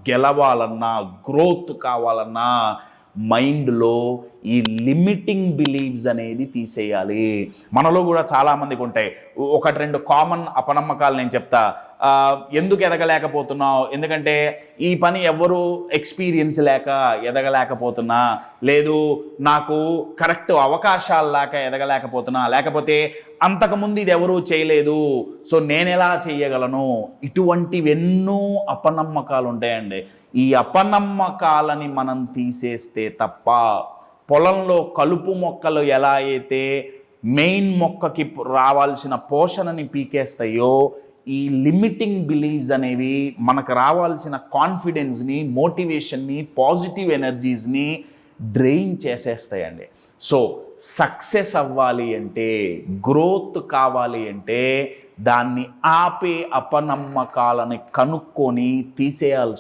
గెలవాలన్నా, growth కావాలన్నా మైండ్లో ఈ లిమిటింగ్ బిలీవ్స్ అనేది తీసేయాలి. మనలో కూడా చాలామందికి ఉంటాయి. ఒకటి రెండు కామన్ అపనమ్మకాలు నేను చెప్తా. ఎందుకు ఎదగలేకపోతున్నావు? ఎందుకంటే ఈ పని ఎవరు ఎక్స్పీరియన్స్ లేక ఎదగలేకపోతున్నా, లేదు నాకు కరెక్ట్ అవకాశాలు లేక ఎదగలేకపోతున్నా, లేకపోతే అంతకుముందు ఇది ఎవరూ చేయలేదు సో నేను ఎలా చేయగలను, ఇటువంటివెన్నో అపనమ్మకాలు ఉంటాయండి. ఈ అపనమ్మకాలని మనం తీసేస్తే తప్ప పొలంలో కలుపు మొక్కలు ఎలా అయితే మెయిన్ మొక్కకి రావాల్సిన పోషణని పీకేస్తాయో, ఈ లిమిటింగ్ బిలీవ్స్ అనేవి మనకు రావాల్సిన కాన్ఫిడెన్స్ని, మోటివేషన్ని, పాజిటివ్ ఎనర్జీస్ని డ్రెయిన్ చేసేస్తాయండి. సో సక్సెస్ అవ్వాలి అంటే, గ్రోత్ కావాలి అంటే దాన్ని ఆపే అపనమ్మకాలని కనుక్కొని తీసేయాల్సి